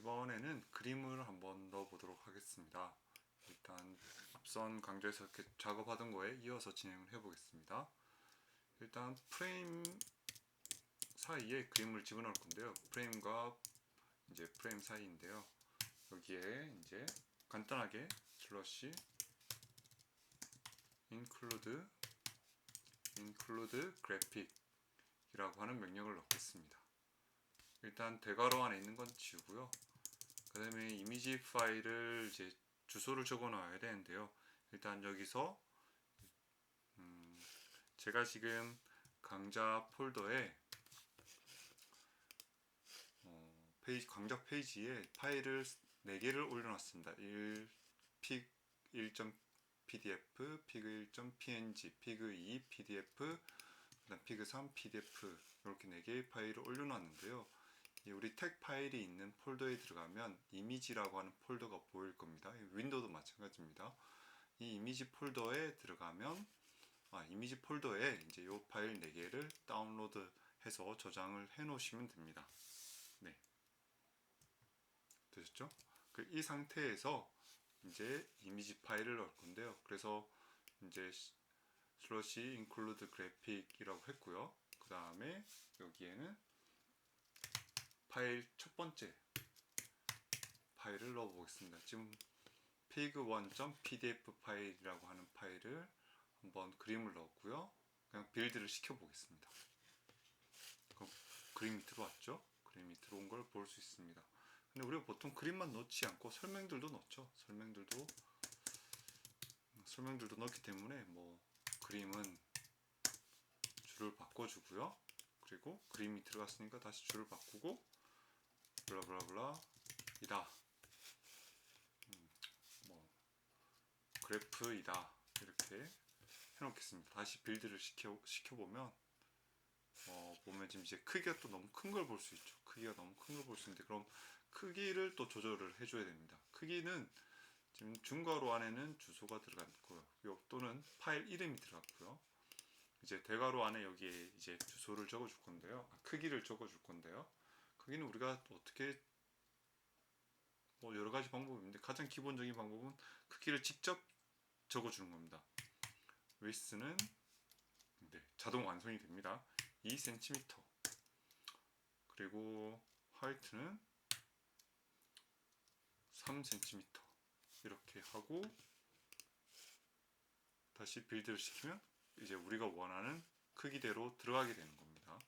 이번에는 그림을 한번 넣어보도록 하겠습니다. 일단 앞선 강좌에서 이렇게 작업하던 거에 이어서 진행을 해보겠습니다. 일단 프레임 사이에 그림을 집어넣을 건데요. 프레임과 이제 프레임 사이인데요. 여기에 이제 간단하게 슬러시 include graphic이라고 하는 명령을 넣겠습니다. 일단 대괄호 안에 있는 건 지우고요. 그 다음에 이미지 파일을 이제 주소를 적어 놔야 되는데요. 일단 여기서 제가 지금 강좌 폴더에 강좌 페이지에 파일을 4개를 올려놨습니다. pig 1.pdf, pig 1.png, pig 2 pdf, 그다음 pig 3 pdf 이렇게 4개의 파일을 올려놨는데요. 우리 텍 파일이 있는 폴더에 들어가면 이미지라고 하는 폴더가 보일 겁니다. 윈도우도 마찬가지입니다. 이 이미지 폴더에 들어가면 이미지 폴더에 이제 이 파일 4개를 다운로드해서 저장을 해 놓으시면 됩니다. 네. 되셨죠? 이 상태에서 이제 이미지 파일을 넣을 건데요. 그래서 이제 슬러시 include graphic이라고 했고요. 그 다음에 여기에는 파일 첫 번째 파일을 넣어 보겠습니다. 지금 pig1.pdf 파일이라고 하는 파일을 한번 그림을 넣었고요. 그냥 빌드를 시켜 보겠습니다. 그럼 그림이 들어왔죠? 그림이 들어온 걸 볼 수 있습니다. 근데 우리가 보통 그림만 넣지 않고 설명들도 넣죠. 설명들도 넣기 때문에 뭐 그림은 줄을 바꿔주고요. 그리고 그림이 들어갔으니까 다시 줄을 바꾸고 블라블라블라 이다. 그래프이다. 이렇게 해놓겠습니다. 다시 빌드를 시켜보면 보면 지금 이제 크기가 또 너무 큰 걸 볼 수 있죠. 크기가 너무 큰 걸 볼 수 있는데 그럼 크기를 또 조절을 해줘야 됩니다. 크기는 지금 중괄호 안에는 주소가 들어갔고요. 또는 파일 이름이 들어갔고요. 이제 대괄호 안에 여기에 이제 주소를 적어줄 건데요. 크기를 적어줄 건데요. 크기는 우리가 어떻게 여러 가지 방법이 있는데 가장 기본적인 방법은 크기를 직접 적어주는 겁니다. width는 자동 완성이 됩니다. 2cm. 그리고 하이트는 3cm. 이렇게 하고 다시 빌드를 시키면 이제 우리가 원하는 크기대로 들어가게 되는 겁니다.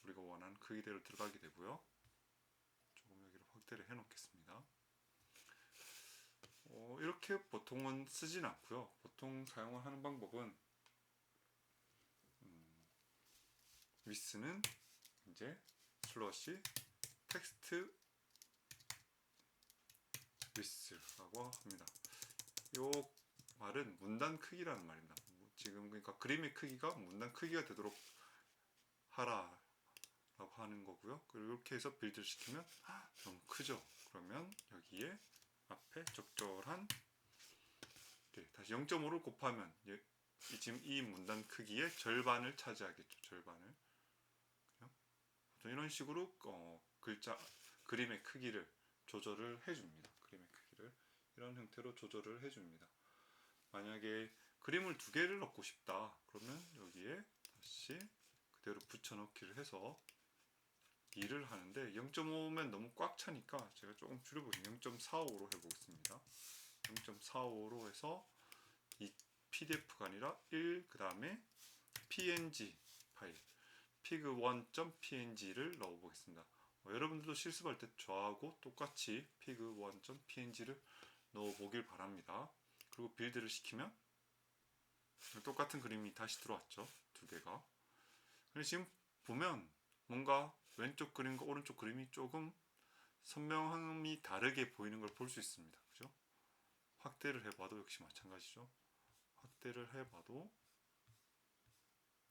우리가 원하는 크기대로 들어가게 되고요. 조금 여기를 확대를 해 놓겠습니다. 이렇게 보통은 쓰진 않고요. 보통 사용하는 방법은 width는 이제 슬러시 텍스트 width라고 합니다. 요 말은 문단 크기라는 말입니다. 지금 그러니까 그림의 크기가 문단 크기가 되도록 하라 라고 하는 거고요. 그리고 이렇게 해서 빌드를 시키면 너무 크죠. 그러면 여기에 앞에 적절한 다시 0.5를 곱하면 지금 이 문단 크기의 절반을 차지하겠죠. 절반을. 이런 식으로 그림의 크기를 조절을 해줍니다. 그림의 크기를 이런 형태로 조절을 해줍니다. 만약에 그림을 2개를 넣고 싶다. 그러면 여기에 다시 그대로 붙여넣기를 해서 2를 하는데 0.5면 너무 꽉 차니까 제가 조금 줄여보겠습니다. 0.45로 해보겠습니다. 0.45로 해서 이 PDF가 아니라 1, 그 다음에 PNG 파일 pig1.png를 넣어보겠습니다. 여러분들도 실습할 때 저하고 똑같이 pig1.png를 넣어보길 바랍니다. 그리고 빌드를 시키면 똑같은 그림이 다시 들어왔죠. 2개가. 근데 지금 보면 뭔가 왼쪽 그림과 오른쪽 그림이 조금 선명함이 다르게 보이는 걸 볼 수 있습니다. 그죠? 확대를 해봐도 역시 마찬가지죠. 확대를 해봐도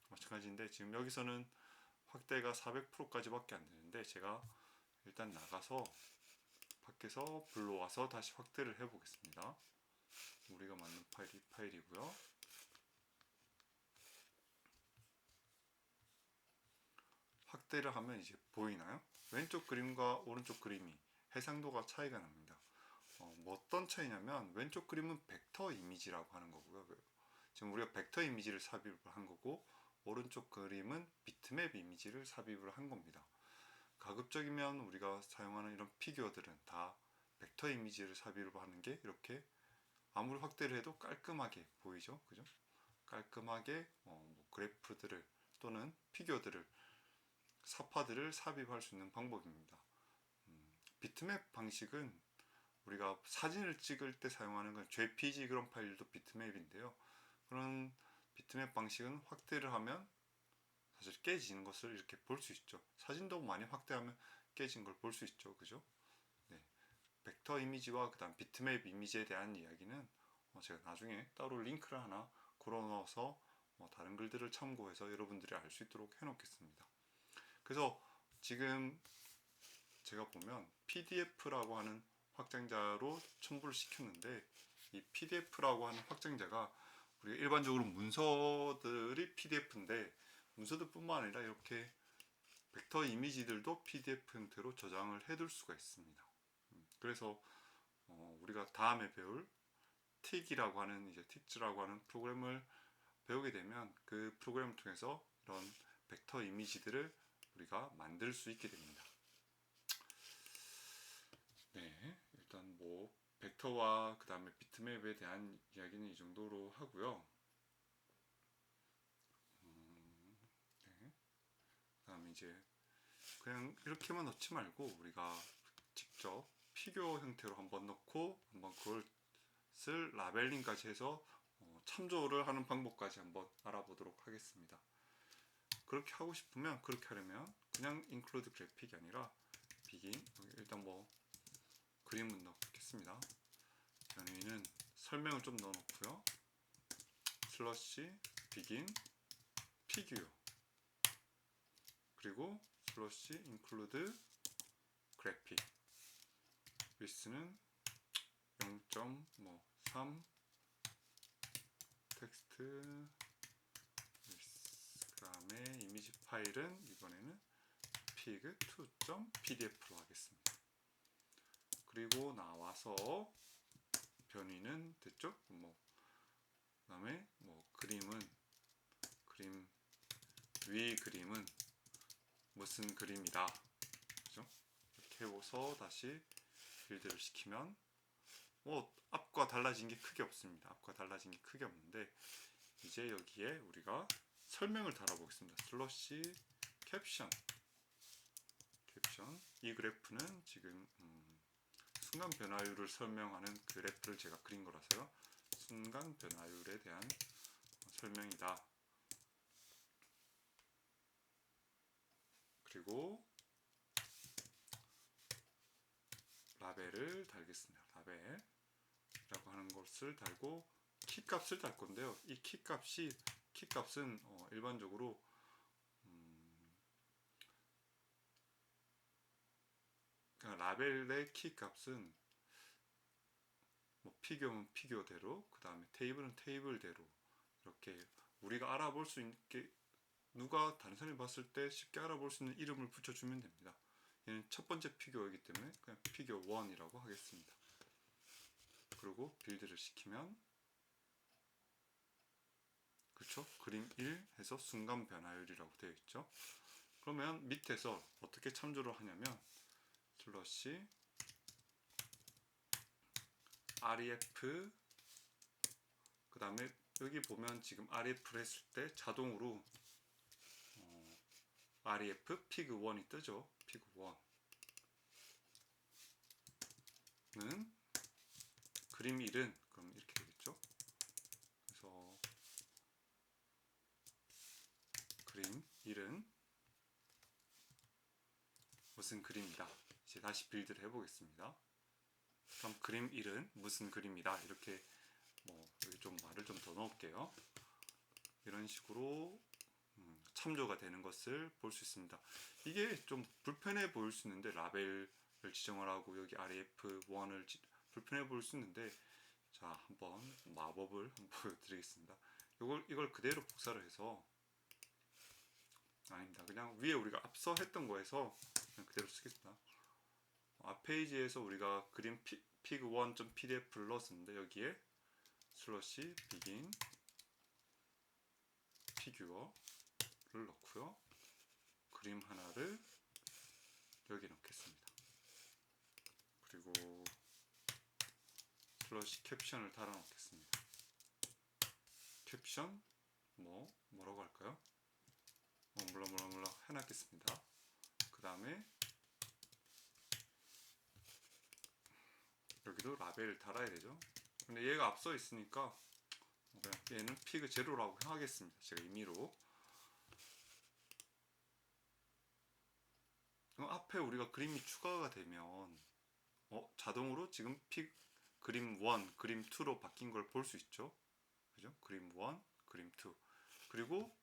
마찬가지인데 지금 여기서는 확대가 400%까지밖에 안 되는데 제가 일단 나가서 밖에서 불러와서 다시 확대를 해보겠습니다. 우리가 만든 파일이 파일이고요. 확대를 하면 이제 보이나요? 왼쪽 그림과 오른쪽 그림이 해상도가 차이가 납니다. 뭐 어떤 차이냐면 왼쪽 그림은 벡터 이미지라고 하는 거고요. 지금 우리가 벡터 이미지를 삽입을 한 거고 오른쪽 그림은 비트맵 이미지를 삽입을 한 겁니다. 가급적이면 우리가 사용하는 이런 피규어들은 다 벡터 이미지를 삽입을 하는 게 이렇게 아무리 확대를 해도 깔끔하게 보이죠, 그죠? 깔끔하게 뭐 그래프들을 또는 피규어들을 사파들을 삽입할 수 있는 방법입니다. 비트맵 방식은 우리가 사진을 찍을 때 사용하는 건 JPG 그런 파일도 비트맵인데요. 그런 비트맵 방식은 확대를 하면 사실 깨지는 것을 이렇게 볼 수 있죠. 사진도 많이 확대하면 깨진 걸 볼 수 있죠, 그죠? 네. 벡터 이미지와 그다음 비트맵 이미지에 대한 이야기는 제가 나중에 따로 링크를 하나 걸어 넣어서 다른 글들을 참고해서 여러분들이 알 수 있도록 해놓겠습니다. 그래서 지금 제가 보면 PDF라고 하는 확장자로 첨부를 시켰는데 이 PDF라고 하는 확장자가 우리가 일반적으로 문서들이 PDF인데 문서들뿐만 아니라 이렇게 벡터 이미지들도 PDF 형태로 저장을 해둘 수가 있습니다. 그래서 우리가 다음에 배울 틱이라고 하는 이제 틱즈라고 하는 프로그램을 배우게 되면 그 프로그램을 통해서 이런 벡터 이미지들을 우리가 만들 수 있게 됩니다. 네, 일단 뭐 벡터와 그 다음에 비트맵에 대한 이야기는 이 정도로 하고요. 네. 그다음에 이제 그냥 이렇게만 넣지 말고 우리가 직접 피규어 형태로 한번 넣고 한번 그것을 라벨링까지 해서 참조를 하는 방법까지 한번 알아보도록 하겠습니다. 그렇게 하고 싶으면 그렇게 하려면 그냥 include 그래픽이 아니라 begin 일단 뭐 그림은 넣겠습니다. 변위는 설명을 좀 넣어놓고요. 슬러시 begin 피규어 그리고 슬러시 include graphic width는 0.3 텍스트 그 다음에 이미지 파일은 이번에는 pig2.pdf로 하겠습니다. 그리고 나와서 변위는 됐죠? 그 다음에 그림은 위 그림은 무슨 그림이다. 그죠? 이렇게 해서 다시 빌드를 시키면 앞과 달라진 게 크게 없습니다. 앞과 달라진 게 크게 없는데 이제 여기에 우리가 설명을 달아보겠습니다. 슬러시 캡션 이 그래프는 지금 순간 변화율을 설명하는 그래프를 제가 그린 거라서요. 순간 변화율에 대한 설명이다. 그리고 라벨을 달겠습니다. 라벨이라고 하는 것을 달고 키값을 달 건데요. 이 키값은 일반적으로 라벨의 키값은 피규어는 피규어대로 그 다음에 테이블은 테이블대로 이렇게 우리가 알아볼 수 있게 누가 다른 사람이 봤을 때 쉽게 알아볼 수 있는 이름을 붙여주면 됩니다. 얘는 첫 번째 피규어이기 때문에 그냥 피규어 1이라고 하겠습니다. 그리고 빌드를 시키면 그렇죠? 그림 1 해서 순간 변화율이라고 되어 있죠. 그러면 밑에서 어떻게 참조를 하냐면 슬러시 ref 그 다음에 여기 보면 지금 ref를 했을 때 자동으로 ref pig1이 뜨죠. pig1는 그림 1은 그럼 이렇게 되겠죠. 그래서 그림 1은 무슨 그림이다. 이제 다시 빌드를 해보겠습니다. 그럼 그림 1은 무슨 그림이다. 이렇게 여기 좀 말을 좀 더 넣을게요. 이런 식으로 참조가 되는 것을 볼 수 있습니다. 이게 좀 불편해 보일 수 있는데 라벨을 지정을 하고 여기 ref1을 불편해 보일 수 있는데 자 한번 마법을 한번 보여드리겠습니다. 이걸 그대로 복사를 해서 아닙니다. 그냥 위에 우리가 앞서 했던 거에서 그냥 그대로 쓰겠습니다. 앞 페이지에서 우리가 그림 pig1.pdf를 넣었는데 여기에 슬러시 begin figure를 넣고요. 그림 하나를 여기 넣겠습니다. 그리고 슬러시 캡션을 달아 놓겠습니다. 캡션 뭐라고 할까요? 몰라 해놨겠습니다. 그 다음에 여기도 라벨을 달아야 되죠. 근데 얘가 앞서 있으니까 그냥 얘는 피그 제로라고 하겠습니다. 제가 임의로. 앞에 우리가 그림이 추가가 되면 자동으로 지금 그림 1, 그림 2로 바뀐 걸 볼 수 있죠. 그죠? 그림 1, 그림 2. 그리고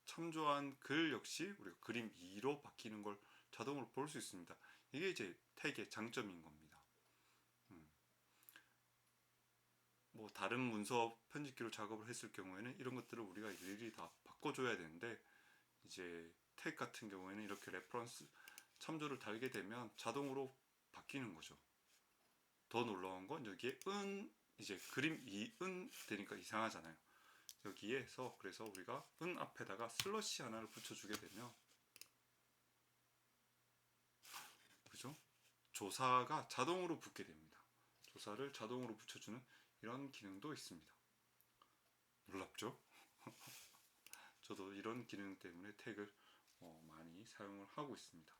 참조한 글 역시 우리가 그림 2로 바뀌는 걸 자동으로 볼 수 있습니다. 이게 이제 태그의 장점인 겁니다. 뭐 다른 문서 편집기로 작업을 했을 경우에는 이런 것들을 우리가 일일이 다 바꿔줘야 되는데 이제 태그 같은 경우에는 이렇게 레퍼런스 참조를 달게 되면 자동으로 바뀌는 거죠. 더 놀라운 건 여기에 이제 그림 2은 되니까 이상하잖아요. 여기에서 그래서 우리가 앞에다가 슬러시 하나를 붙여주게 되면 그죠? 조사가 자동으로 붙게 됩니다. 조사를 자동으로 붙여주는 이런 기능도 있습니다. 놀랍죠? 저도 이런 기능 때문에 태그를 많이 사용을 하고 있습니다.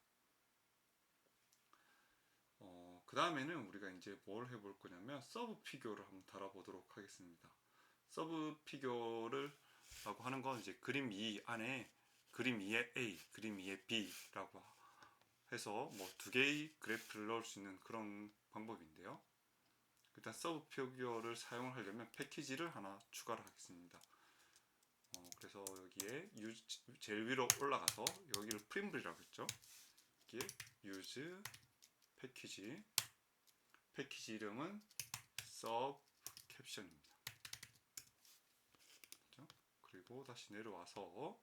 그 다음에는 우리가 이제 뭘 해볼 거냐면 서브 피규어를 한번 달아보도록 하겠습니다. 서브 피규어를 라고 하는 건 이제 그림 2 안에 그림 2의 A, 그림 2의 B라고 해서 뭐 두 개의 그래프를 넣을 수 있는 그런 방법인데요. 일단 서브 피규어를 사용을 하려면 패키지를 하나 추가를 하겠습니다. 그래서 여기에 제일 위로 올라가서 여기를 프림블이라고 했죠. 여기에 use 패키지 이름은 sub caption입니다. 그렇죠? 그리고 다시 내려와서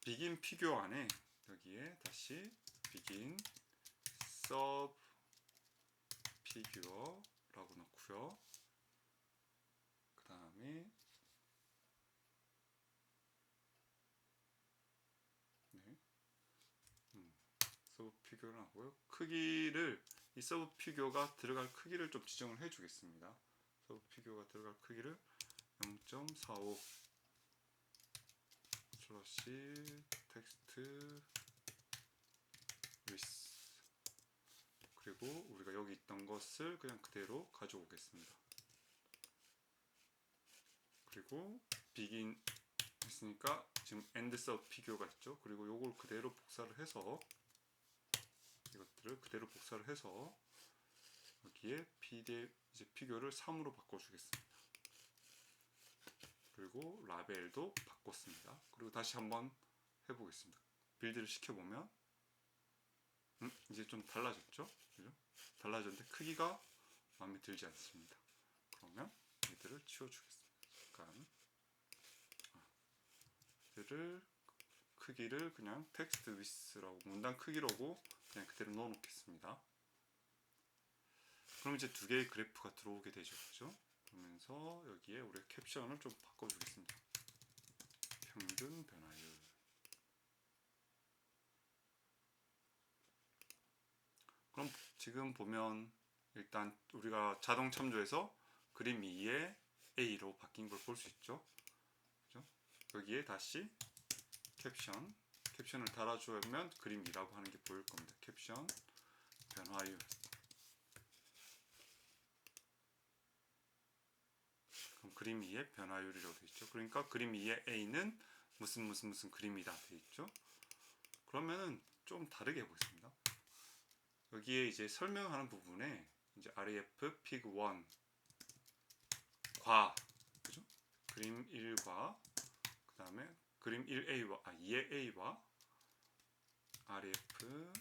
begin 피규어 안에 여기에 다시 begin sub figure라고 넣고요. 그 다음에 서브 피규어를 하고요. 크기를 이 서브 피규어가 들어갈 크기를 좀 지정을 해주겠습니다. 서브 피규어가 들어갈 크기를 0.45 슬러시 텍스트 위스 그리고 우리가 여기 있던 것을 그냥 그대로 가져오겠습니다. 그리고 begin 했으니까 지금 end sub 피규어가 있죠. 그리고 요걸 그대로 복사를 해서 이것들을 그대로 복사를 해서 여기에 PDF 이제 피규어를 3으로 바꿔주겠습니다. 그리고 라벨도 바꿨습니다. 그리고 다시 한번 해보겠습니다. 빌드를 시켜보면 이제 좀 달라졌죠? 그죠? 달라졌는데 크기가 마음에 들지 않습니다. 그러면 얘들을 치워주겠습니다. 잠깐 얘들을 크기를 그냥 텍스트 위스라고 문단 크기라고 그냥 그대로 넣어 놓겠습니다. 그럼 이제 두 개의 그래프가 들어오게 되죠. 그죠? 그러면서 여기에 우리 캡션을 좀 바꿔주겠습니다. 평균 변화율. 그럼 지금 보면 일단 우리가 자동 참조해서 그림 2의 A로 바뀐 걸 볼 수 있죠. 그죠? 여기에 다시 캡션을 달아주면 그림 2라고 하는 게 보일 겁니다. 캡션 변화율. 그럼 그림 2의 변화율이라고 되어 있죠. 그러니까 그림 2의 A는 무슨 그림이다 되어 있죠. 그러면은 좀 다르게 해보겠습니다. 여기에 이제 설명하는 부분에 이제 REF pig 1 과 그죠? 그림 1과 그 다음에 그림 1A와 2의 A와 REF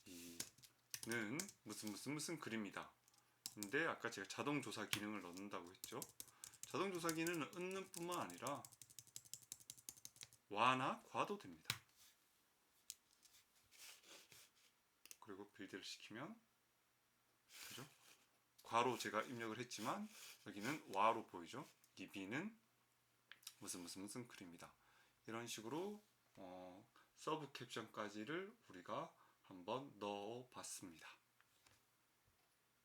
2는 무슨 그림이다. 근데 아까 제가 자동 조사 기능을 넣는다고 했죠. 자동 조사 기능은 넣는 뿐만 아니라 와나 과도 됩니다. 빌드를 시키면, 그죠? 괄호 제가 입력을 했지만 여기는 와로 보이죠? 이 B는 무슨 글입니다. 이런 식으로 서브 캡션까지를 우리가 한번 넣어 봤습니다.